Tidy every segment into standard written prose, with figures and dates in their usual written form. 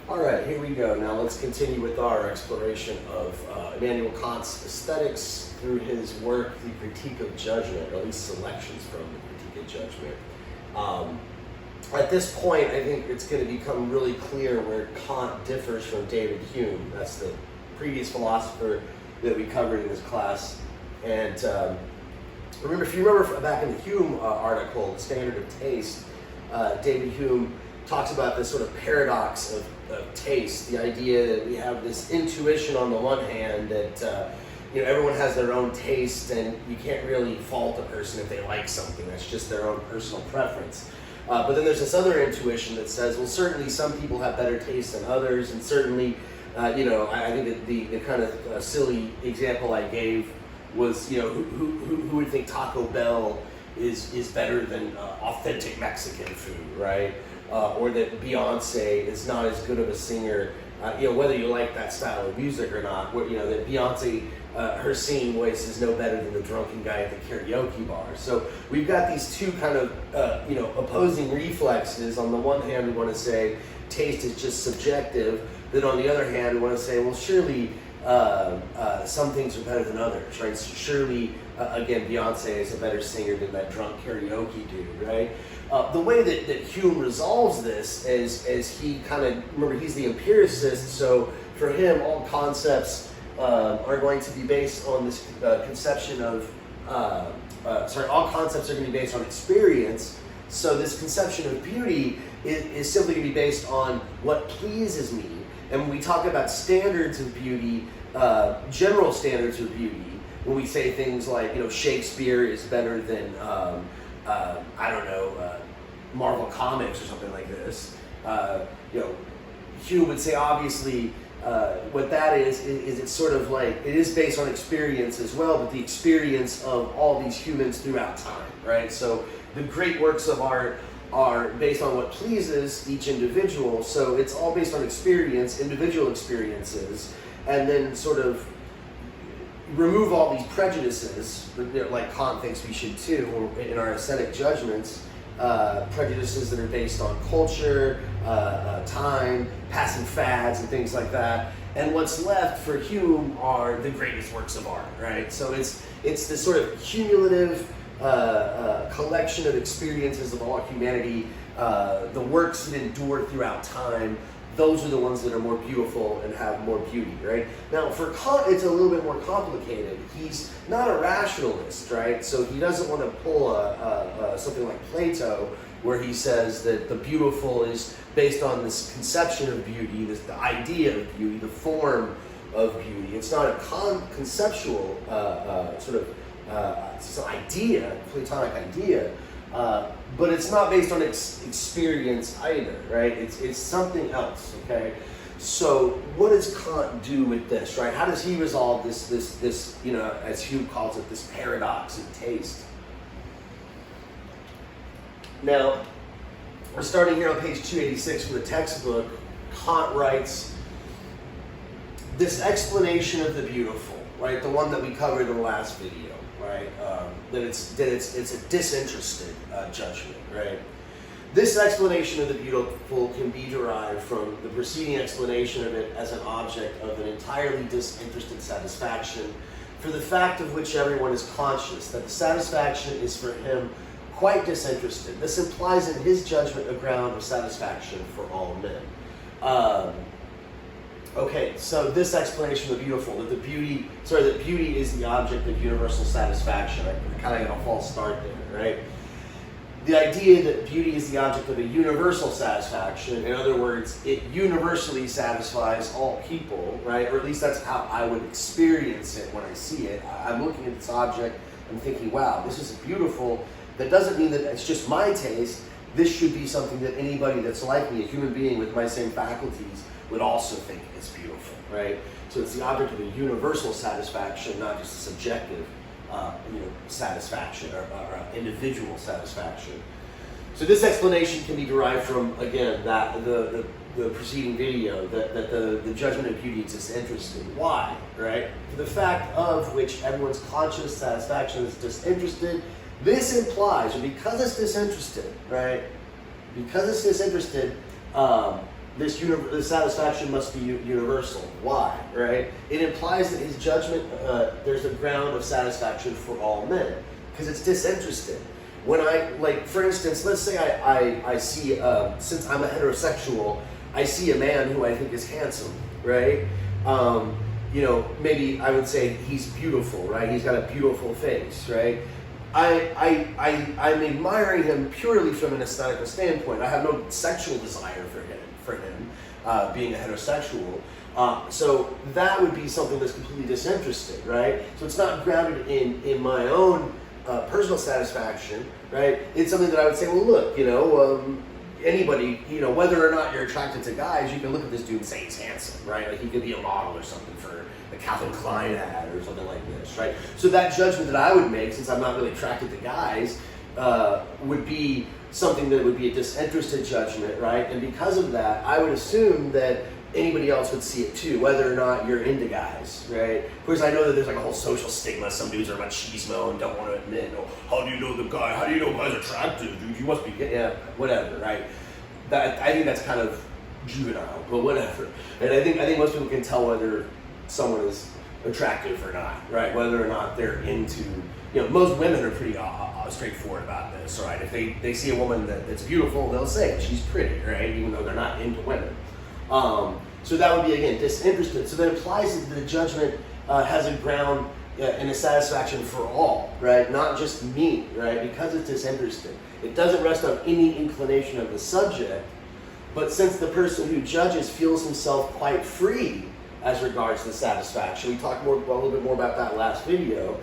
All right, here we go. Now let's continue with our exploration of Immanuel Kant's Aesthetics through his work, The Critique of Judgment, or at least selections from The Critique of Judgment. At this point, I think it's going to become really clear where Kant differs from David Hume. That's the previous philosopher that we covered in this class. And remember, if you remember back in the Hume article, The Standard of Taste, David Hume talks about this sort of paradox of taste, the idea that we have this intuition on the one hand that everyone has their own taste and you can't really fault a person if they like something. That's just their own personal preference. But then there's this other intuition that says, well, certainly some people have better taste than others, and certainly, I think that the kind of silly example I gave was, who would think Taco Bell is better than authentic Mexican food, right? Or that Beyonce is not as good of a singer, whether you like that style of music or not. That Beyonce, her singing voice is no better than the drunken guy at the karaoke bar. So we've got these two kind of, opposing reflexes. On the one hand, we want to say taste is just subjective. Then on the other hand, we want to say, well, surely some things are better than others, right? Surely, again, Beyonce is a better singer than that drunk karaoke dude, right? The way that Hume resolves this is he kind of, remember, he's the empiricist, so for him, all concepts are going to be based on this conception of, all concepts are going to be based on experience. So this conception of beauty is simply going to be based on what pleases me. And when we talk about standards of beauty, general standards of beauty, when we say things like, Shakespeare is better than, Marvel Comics or something like this, Hume would say, obviously, what that is it's sort of like, it is based on experience as well, but the experience of all these humans throughout time, right? So the great works of art are based on what pleases each individual, so it's all based on experience, individual experiences, and then sort of remove all these prejudices, like Kant thinks we should too, in our aesthetic judgments, prejudices that are based on culture, time, passing fads, and things like that. And what's left for Hume are the greatest works of art, right? So it's this sort of cumulative collection of experiences of all humanity, the works that endure throughout time. Those are the ones that are more beautiful and have more beauty, right? Now, for Kant, it's a little bit more complicated. He's not a rationalist, right? So he doesn't want to pull something like Plato, where he says that the beautiful is based on this conception of beauty, the idea of beauty, the form of beauty. It's not a conceptual it's an idea, Platonic idea, but it's not based on experience either, right? It's something else, okay? So what does Kant do with this, right? How does he resolve this, as Hume calls it, this paradox of taste? Now, we're starting here on page 286 from the textbook. Kant writes, this explanation of the beautiful, right? The one that we covered in the last video, right? That it's a disinterested judgment, right? This explanation of the beautiful can be derived from the preceding explanation of it as an object of an entirely disinterested satisfaction, for the fact of which everyone is conscious, that the satisfaction is for him quite disinterested. This implies in his judgment a ground of satisfaction for all men. Okay, so this explanation of the beautiful, that beauty is the object of universal satisfaction. I kind of got a false start there, right? The idea that beauty is the object of a universal satisfaction, in other words, it universally satisfies all people, right? Or at least that's how I would experience it when I see it. I'm looking at this object, I'm thinking, wow, this is beautiful. That doesn't mean that it's just my taste. This should be something that anybody that's like me, a human being with my same faculties, would also think is beautiful, right? So it's the object of a universal satisfaction, not just a subjective satisfaction or individual satisfaction. So this explanation can be derived from, again, that the preceding video, that the judgment of beauty is disinterested. Why, right? For the fact of which everyone's conscious satisfaction is disinterested, this implies, or because it's disinterested, right? Because it's disinterested, this satisfaction must be universal. Why, right? It implies that his judgment, there's a ground of satisfaction for all men, because it's disinterested. When for instance, let's say I see, since I'm a heterosexual, I see a man who I think is handsome, right? Maybe I would say he's beautiful, right? He's got a beautiful face, right? I'm admiring him purely from an aesthetical standpoint. I have no sexual desire for him, being a heterosexual. So that would be something that's completely disinterested, right? So it's not grounded in my own personal satisfaction, right? It's something that I would say, well, look, anybody, whether or not you're attracted to guys, you can look at this dude and say he's handsome, right? Like he could be a model or something for a Calvin Klein ad or something like this, right? So that judgment that I would make, since I'm not really attracted to guys, would be something that would be a disinterested judgment, right? And because of that, I would assume that anybody else would see it too, whether or not you're into guys, right? Of course, I know that there's like a whole social stigma. Some dudes are machismo and don't want to admit, how do you know the guy? How do you know guys are attractive? Dude, you must be, whatever, right? I think that's kind of juvenile, but whatever. And I think most people can tell whether someone is attractive or not, right? Whether or not they're into, most women are pretty straightforward about this, right? If they see a woman that's beautiful, they'll say she's pretty, right? Even though they're not into women. So that would be, again, disinterested. So that implies that the judgment has a ground and a satisfaction for all, right? Not just me, right? Because it's disinterested. It doesn't rest on any inclination of the subject, but since the person who judges feels himself quite free as regards to the satisfaction, we talked a little bit more about that last video,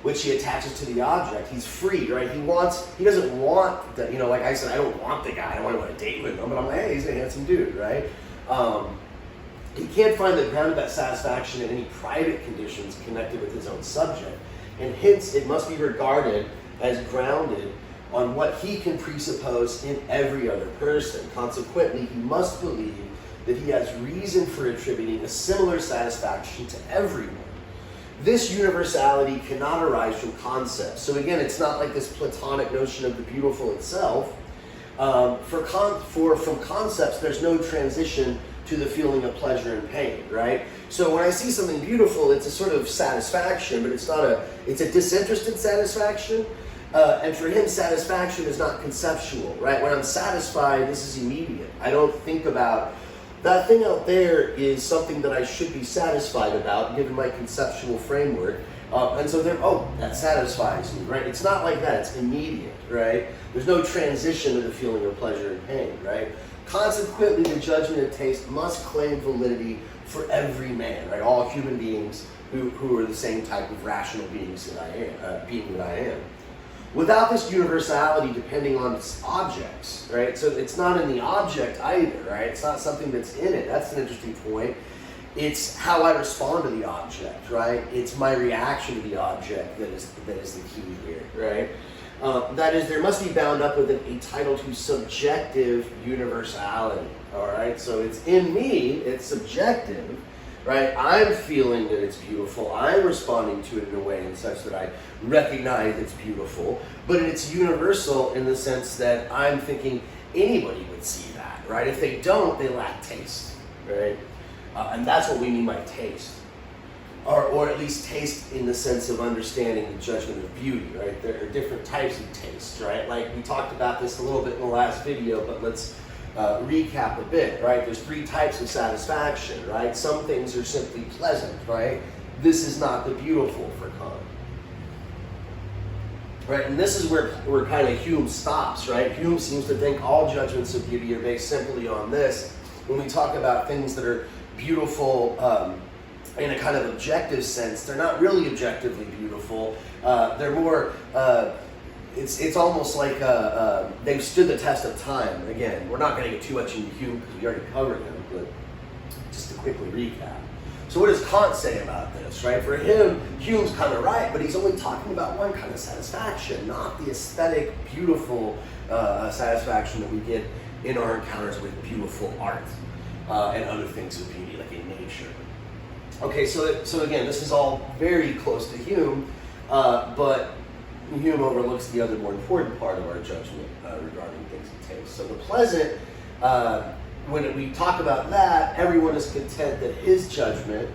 which he attaches to the object. He's free, right? He doesn't want the, like I said, I don't want the guy. I don't want to go on a date with him, but I'm like, hey, he's a handsome dude, right? He can't find the ground of that satisfaction in any private conditions connected with his own subject, and hence it must be regarded as grounded on what he can presuppose in every other person. Consequently, he must believe that he has reason for attributing a similar satisfaction to everyone. This universality cannot arise from concepts. So again, it's not like this Platonic notion of the beautiful itself. From concepts, there's no transition to the feeling of pleasure and pain, right? So when I see something beautiful, it's a sort of satisfaction, but it's a disinterested satisfaction. And for him, satisfaction is not conceptual, right? When I'm satisfied, this is immediate. I don't think about, that thing out there is something that I should be satisfied about, given my conceptual framework. And so that satisfies me, right? It's not like that, it's immediate, right? There's no transition to the feeling of pleasure and pain, right? Consequently, the judgment of taste must claim validity for every man, right? All human beings who are the same type of rational beings that I am. Without this universality depending on its objects, right? So it's not in the object either, right? It's not something that's in it. That's an interesting point. It's how I respond to the object, right? It's my reaction to the object that is the key here, right? That is, there must be bound up with a title to subjective universality, all right? So it's in me, it's subjective, right? I'm feeling that it's beautiful. I'm responding to it in a way in such that I recognize it's beautiful, but it's universal in the sense that I'm thinking anybody would see that, right? If they don't, they lack taste, right? And that's what we mean by taste. Or at least taste in the sense of understanding the judgment of beauty, right? There are different types of taste, right? Like we talked about this a little bit in the last video, but let's recap a bit, right? There's 3 types of satisfaction, right? Some things are simply pleasant, right? This is not the beautiful for Kant. Right, and this is where kind of Hume stops, right? Hume seems to think all judgments of beauty are based simply on this. When we talk about things that are beautiful in a kind of objective sense, they're not really objectively beautiful. They're more, it's almost like they've stood the test of time. Again, we're not going to get too much into Hume because we already covered him, but just to quickly recap. So what does Kant say about this, right? For him, Hume's kind of right, but he's only talking about one kind of satisfaction, not the aesthetic, beautiful satisfaction that we get in our encounters with beautiful art and other things of beauty, like in nature. Okay, so again, this is all very close to Hume, but Hume overlooks the other more important part of our judgment regarding things of taste. So the pleasant when we talk about that, everyone is content that his judgment,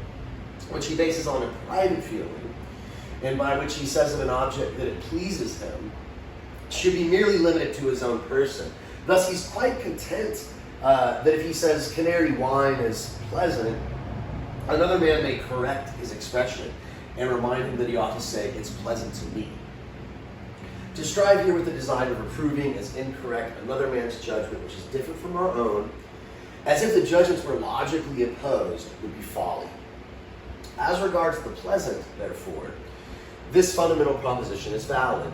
which he bases on a private feeling, and by which he says of an object that it pleases him, should be merely limited to his own person. Thus, he's quite content that if he says canary wine is pleasant, another man may correct his expression and remind him that he ought to say, it's pleasant to me. To strive here with the design of reproving as incorrect another man's judgment, which is different from our own, as if the judgments were logically opposed, would be folly. As regards the pleasant, therefore, this fundamental proposition is valid.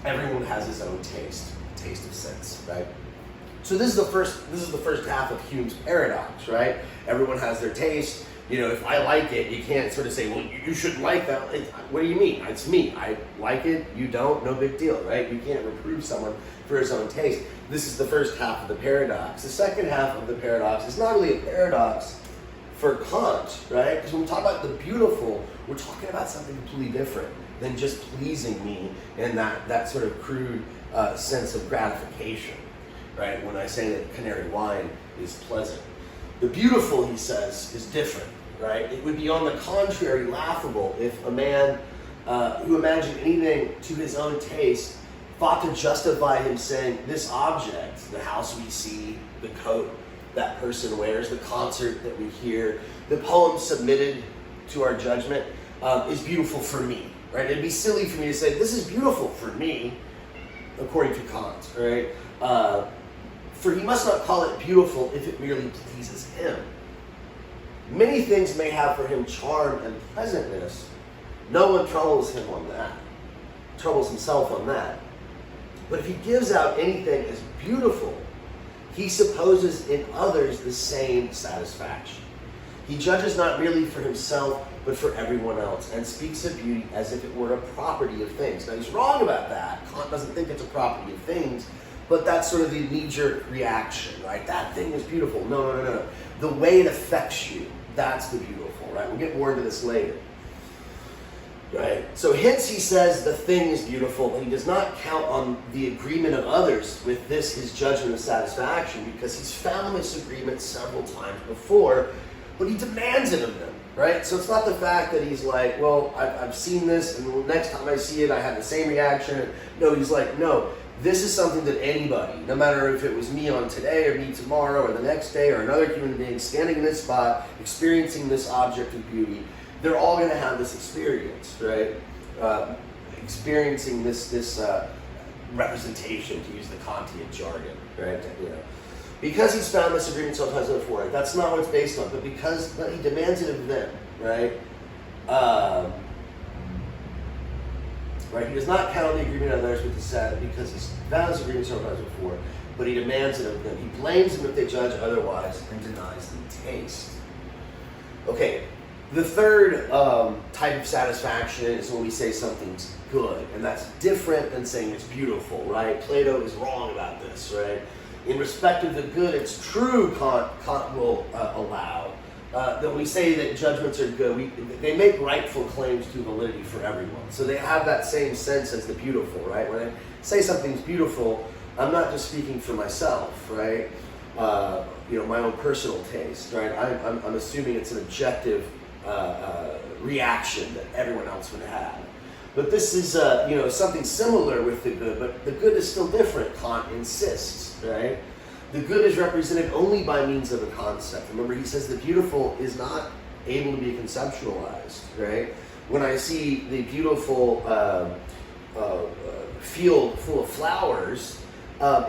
Everyone has his own taste of sense, right? So this is the first half of Hume's paradox, right? Everyone has their taste. You know, if I like it, you can't sort of say, well, you shouldn't like that. What do you mean? It's me. I like it. You don't. No big deal, right? You can't reprove someone for his own taste. This is the first half of the paradox. The second half of the paradox is not really a paradox for Kant, right? Because when we talk about the beautiful, we're talking about something completely different than just pleasing me in that sort of crude sense of gratification, right? When I say that canary wine is pleasant. The beautiful, he says, is different, right? It would be on the contrary laughable if a man who imagined anything to his own taste thought to justify him saying, this object, the house we see, the coat that person wears, the concert that we hear, the poem submitted to our judgment is beautiful for me, right? It'd be silly for me to say, this is beautiful for me, according to Kant, right? For he must not call it beautiful if it merely pleases him. Many things may have for him charm and pleasantness. No one troubles himself on that. But if he gives out anything as beautiful, he supposes in others the same satisfaction. He judges not merely for himself, but for everyone else, and speaks of beauty as if it were a property of things. Now, he's wrong about that. Kant doesn't think it's a property of things, but that's sort of the knee-jerk reaction, right? That thing is beautiful. No. The way it affects you, that's the beautiful, right? We'll get more into this later, right? So hence he says the thing is beautiful, and he does not count on the agreement of others with this, his judgment of satisfaction, because he's found this agreement several times before, but he demands it of them, right? So it's not the fact that he's like, well, I've seen this, and the next time I see it, I have the same reaction. No, he's like, no, this is something that anybody, no matter if it was me on today or me tomorrow or the next day or another human being standing in this spot, experiencing this object of beauty, they're all going to have this experience, right? Experiencing this representation, to use the Kantian jargon, right? You know, because he's found this agreement sometimes before, that's not what it's based on, but because he demands it of them, right? Right? He does not count on the agreement of others with the sad because he's found this agreement sometimes before, but he demands it of them. He blames them if they judge otherwise and denies them taste. Okay, the third type of satisfaction is when we say something's good, and that's different than saying it's beautiful, right? Plato is wrong about this, right? In respect of the good, it's true, Kant will allow that we say that judgments are good. They make rightful claims to validity for everyone. So they have that same sense as the beautiful, right? When I say something's beautiful, I'm not just speaking for myself, right? My own personal taste, right? I'm assuming it's an objective reaction that everyone else would have. But this is, something similar with the good, but the good is still different, Kant insists, right? The good is represented only by means of a concept. Remember, he says the beautiful is not able to be conceptualized, right? When I see the beautiful field full of flowers,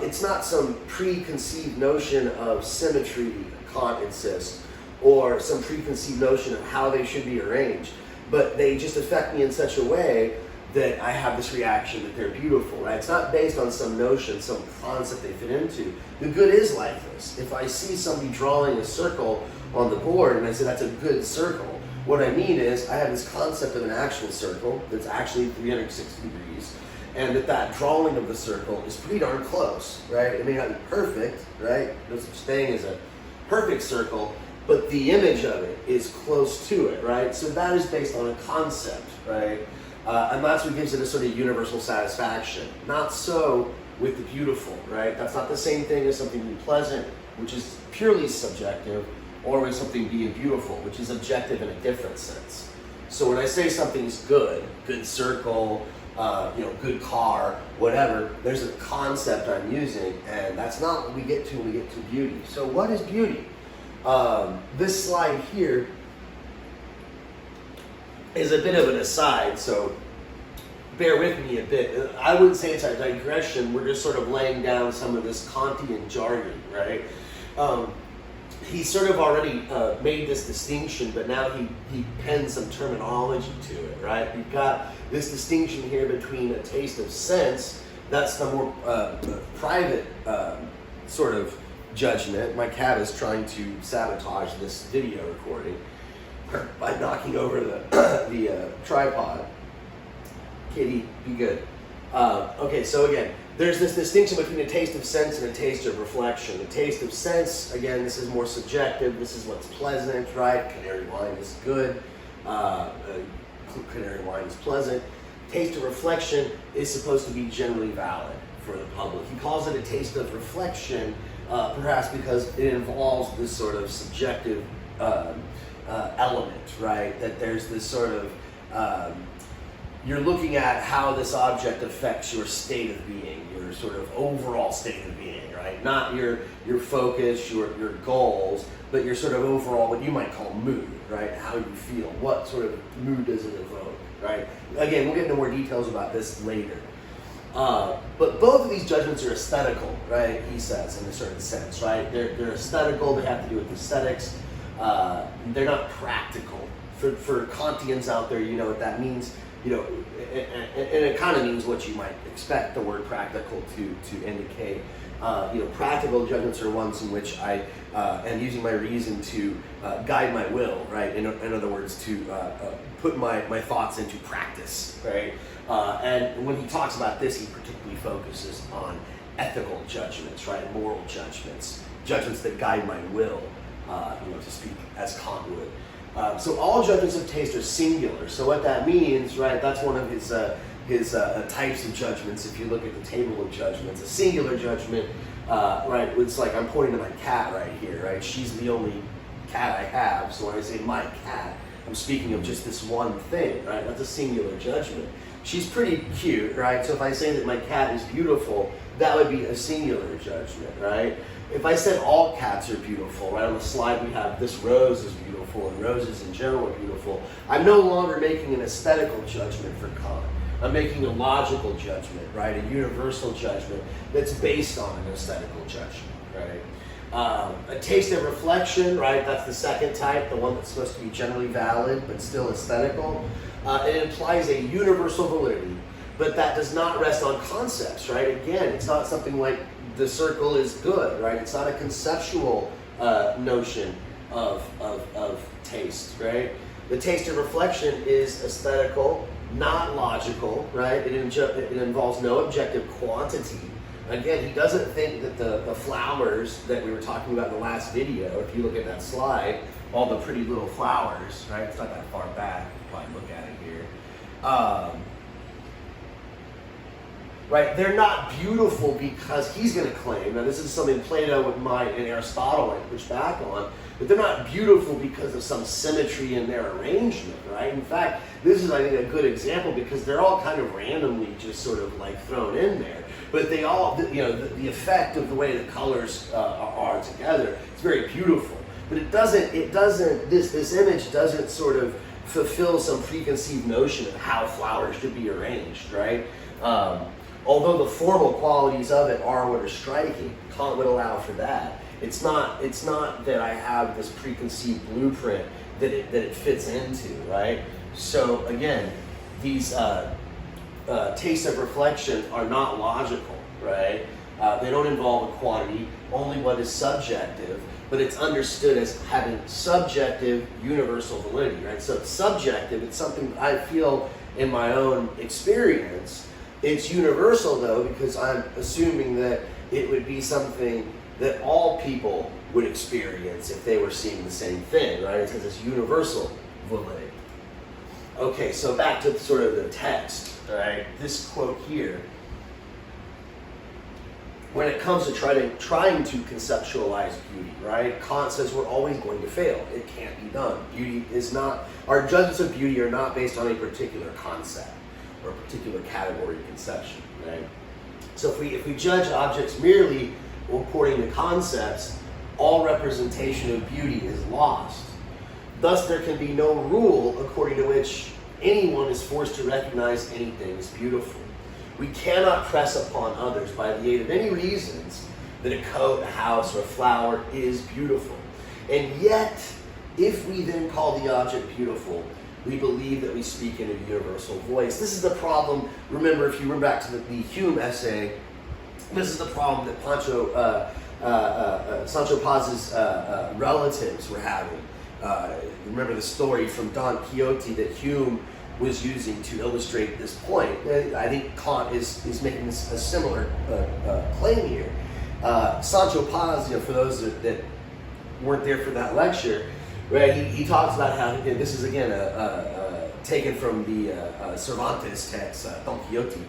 it's not some preconceived notion of symmetry, Kant insists, or some preconceived notion of how they should be arranged, but they just affect me in such a way that I have this reaction that they're beautiful, right? It's not based on some notion, some concept they fit into. The good is like this. If I see somebody drawing a circle on the board and I say that's a good circle, what I mean is I have this concept of an actual circle that's actually 360 degrees, and that drawing of the circle is pretty darn close, right? It may not be perfect, right? No such thing as a perfect circle, but the image of it is close to it, right? So that is based on a concept, right? And that's what gives it a sort of universal satisfaction. Not so with the beautiful, right? That's not the same thing as something pleasant, which is purely subjective, or with something being beautiful, which is objective in a different sense. So when I say something's good circle, good car, whatever, there's a concept I'm using, and that's not what we get to when we get to beauty. So what is beauty? This slide here is a bit of an aside, so bear with me a bit. I wouldn't say it's a digression, we're just sort of laying down some of this Kantian jargon, right? He sort of already made this distinction, but now he penned some terminology to it, right? We've got this distinction here between a taste of sense, that's the more private sort of judgment. My cat is trying to sabotage this video recording by knocking over the tripod. Kitty, be good. Okay, so again, there's this distinction between a taste of sense and a taste of reflection. A taste of sense, again, this is more subjective. This is what's pleasant, right? Canary wine is good. Canary wine is pleasant. Taste of reflection is supposed to be generally valid for the public. He calls it a taste of reflection, perhaps because it involves this sort of subjective element, right? That there's this sort of you're looking at how this object affects your state of being, your sort of overall state of being, right? Not your focus, your goals, but your sort of overall, what you might call mood, right? How you feel, what sort of mood does it evoke, right? Again, we'll get into more details about this later. But both of these judgments are aesthetical, right? He says, in a certain sense, right? They're aesthetical, they have to do with aesthetics. They're not practical. For Kantians out there, you know what that means. And it kind of means what you might expect the word practical to indicate. Practical judgments are ones in which I am using my reason to guide my will, right? In other words, to put my thoughts into practice, right? And when he talks about this, he particularly focuses on ethical judgments, right? Moral judgments, judgments that guide my will, to speak as Kant would. So all judgments of taste are singular. So what that means, right, that's one of his types of judgments. If you look at the table of judgments, a singular judgment, right, it's like I'm pointing to my cat right here, right? She's the only cat I have. So when I say my cat, I'm speaking of just this one thing, right? That's a singular judgment. She's pretty cute, right? So if I say that my cat is beautiful, that would be a singular judgment, right? If I said all cats are beautiful, right, on the slide we have this rose is beautiful and roses in general are beautiful, I'm no longer making an aesthetical judgment for Kant. I'm making a logical judgment, right, a universal judgment that's based on an aesthetical judgment, right? A taste of reflection, right, that's the second type, the one that's supposed to be generally valid but still aesthetical. It implies a universal validity, but that does not rest on concepts, right? Again, it's not something like the circle is good, right? It's not a conceptual notion of taste, right? The taste of reflection is aesthetical, not logical, right? It involves no objective quantity. Again, he doesn't think that the flowers that we were talking about in the last video, if you look at that slide, all the pretty little flowers, right? It's not that far back, you can probably look at it here. Right, they're not beautiful because he's going to claim, now this is something Plato and Aristotle might push back on, but they're not beautiful because of some symmetry in their arrangement, right? In fact, this is, I think, a good example because they're all kind of randomly just sort of like thrown in there. But they all, the effect of the way the colors are together, it's very beautiful. But this image doesn't sort of fulfill some preconceived notion of how flowers should be arranged, right? Although the formal qualities of it are what are striking, Kant would allow for that. It's not that I have this preconceived blueprint that it fits into, right? So again, these tastes of reflection are not logical, right? They don't involve a quantity, only what is subjective, but it's understood as having subjective universal validity, right? So it's subjective, it's something I feel in my own experience. It's universal though, because I'm assuming that it would be something that all people would experience if they were seeing the same thing, right? It's because it's universal validity. Okay, so back to sort of the text, right? This quote here, when it comes to trying to conceptualize beauty, right? Kant says we're always going to fail. It can't be done. Beauty is not, our judgments of beauty are not based on a particular concept or a particular category of conception, right? So if we judge objects merely according to concepts, all representation of beauty is lost. Thus, there can be no rule according to which anyone is forced to recognize anything as beautiful. We cannot press upon others by the aid of any reasons that a coat, a house, or a flower is beautiful. And yet, if we then call the object beautiful, we believe that we speak in a universal voice. This is the problem. Remember, if you remember back to the Hume essay, this is the problem that Sancho Panza's relatives were having. Remember the story from Don Quixote that Hume was using to illustrate this point. I think Kant is making a similar claim here. Sancho Panza, for those that weren't there for that lecture, right? He talks about how, again, this is again taken from the Cervantes text, Don Quixote.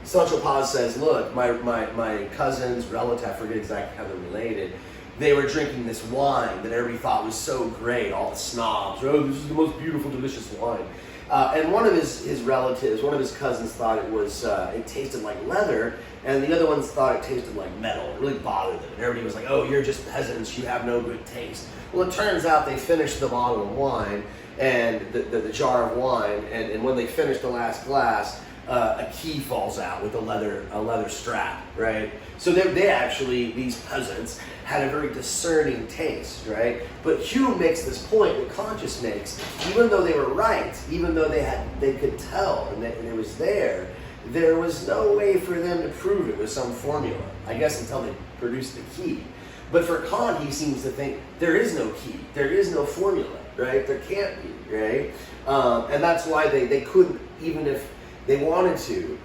Sancho Panza says, look, my cousin's relative, I forget exactly how they're related, they were drinking this wine that everybody thought was so great, all the snobs, oh, this is the most beautiful, delicious wine. And one of his relatives, one of his cousins thought it tasted like leather, and the other ones thought it tasted like metal. It really bothered them. And everybody was like, oh, you're just peasants, you have no good taste. Well, it turns out they finished the bottle of wine, and the jar of wine, and when they finished the last glass, a key falls out with a leather strap, right? So they actually, these peasants, had a very discerning taste, right? But Hume makes this point that Kant just makes, even though they were right, even though they could tell and it was there was no way for them to prove it with some formula, I guess, until they produced the key. But for Kant, he seems to think there is no key, there is no formula, right? There can't be, right? And that's why they couldn't, even if they wanted to,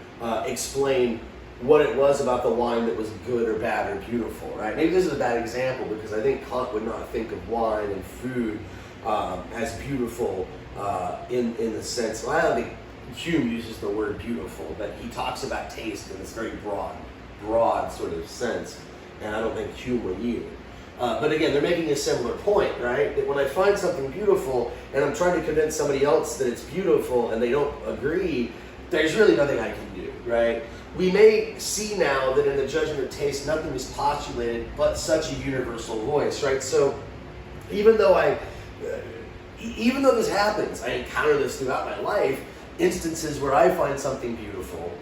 explain what it was about the wine that was good or bad or beautiful, right? Maybe this is a bad example because I think Kant would not think of wine and food as beautiful in the sense, well, I don't think Hume uses the word beautiful, but he talks about taste in this very broad sort of sense, and I don't think Hume would either. But again, they're making a similar point, right? That when I find something beautiful and I'm trying to convince somebody else that it's beautiful and they don't agree, there's really nothing I can do, right? We may see now that in the judgment of taste, nothing is postulated but such a universal voice, right? So even though this happens, I encounter this throughout my life, instances where I find something beautiful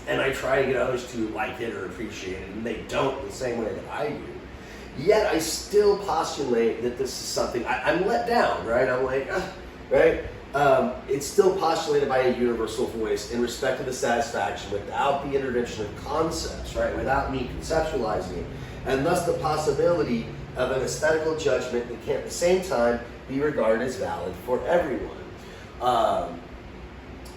and I try to get others to like it or appreciate it, and they don't the same way that I do. Yet I still postulate that this is something, I'm let down, right? I'm like, right? It's still postulated by a universal voice in respect to the satisfaction without the intervention of concepts, right? Without me conceptualizing it. And thus the possibility of an aesthetical judgment that can at the same time be regarded as valid for everyone.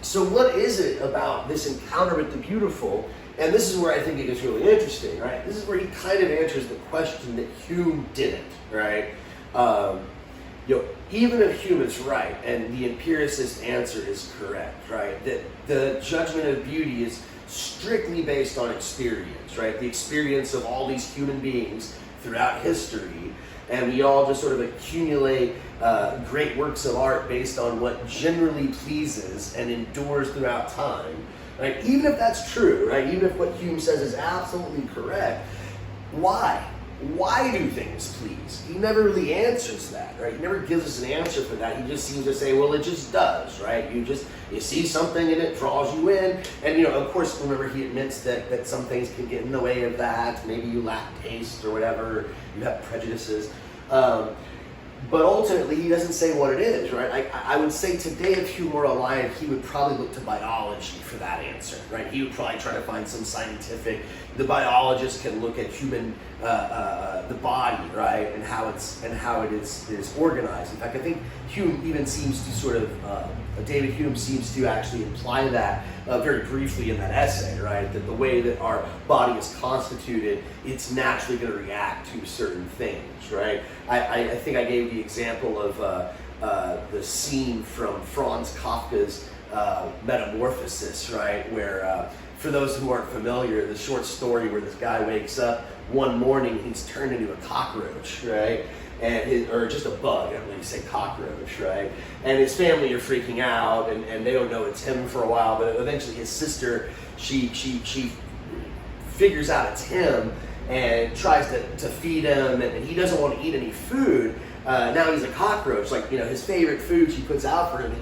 So what is it about this encounter with the beautiful? And this is where I think it gets really interesting, right? This is where he kind of answers the question that Hume didn't, right? Even if Hume is right and the empiricist answer is correct, right? That the judgment of beauty is strictly based on experience, right? The experience of all these human beings throughout history, and we all just sort of accumulate great works of art based on what generally pleases and endures throughout time, right? Even if that's true, right? Even if what Hume says is absolutely correct, why? Why do things please? He never really answers that, right? He never gives us an answer for that. He just seems to say, well, it just does, right? You see something and it draws you in. And, of course, remember, he admits that some things can get in the way of that. Maybe you lack taste or whatever. You have prejudices. But ultimately, he doesn't say what it is, right? I would say today, if Hume were alive, he would probably look to biology for that answer, right? He would probably try to find some scientific. The biologist can look at human, the body, right, and how it is organized. In fact, I think Hume even seems to sort of, David Hume seems to actually imply that very briefly in that essay, right? That the way that our body is constituted, it's naturally going to react to certain things, right? I think I gave the example of the scene from Franz Kafka's Metamorphosis, right, where for those who aren't familiar, the short story where this guy wakes up one morning, he's turned into a cockroach, right? Or just a bug, I don't really say cockroach, right? And his family are freaking out, and they don't know it's him for a while, but eventually his sister, she figures out it's him and tries to feed him, and he doesn't want to eat any food. Now he's a cockroach, like, his favorite food she puts out for him,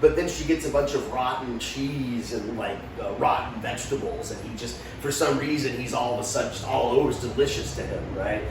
but then she gets a bunch of rotten cheese and rotten vegetables, and he just, for some reason, he's all of a sudden just all over, it's delicious to him, right?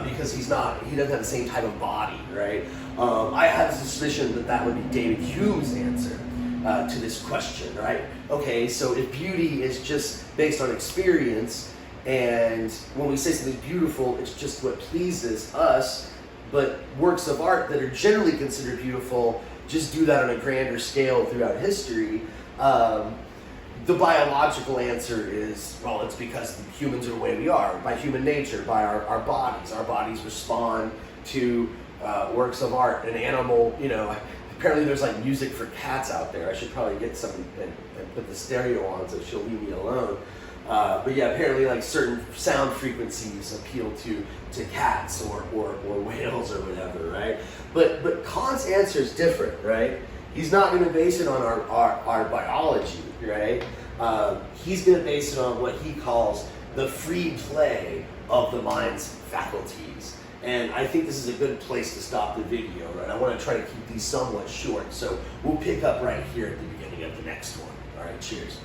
Because he doesn't have the same type of body, right? I have a suspicion that would be David Hume's answer to this question, right? Okay, so if beauty is just based on experience, and when we say something beautiful, it's just what pleases us, but works of art that are generally considered beautiful just do that on a grander scale throughout history. The biological answer is, well, it's because humans are the way we are, by human nature, by our bodies. Our bodies respond to works of art. An animal, apparently there's music for cats out there. I should probably get some and put the stereo on so she'll leave me alone. But yeah, apparently certain sound frequencies appeal to cats or whales or whatever, right? But Kant's answer is different, right? He's not going to base it on our biology, right? He's going to base it on what he calls the free play of the mind's faculties. And I think this is a good place to stop the video, right? I want to try to keep these somewhat short, so we'll pick up right here at the beginning of the next one. All right, cheers.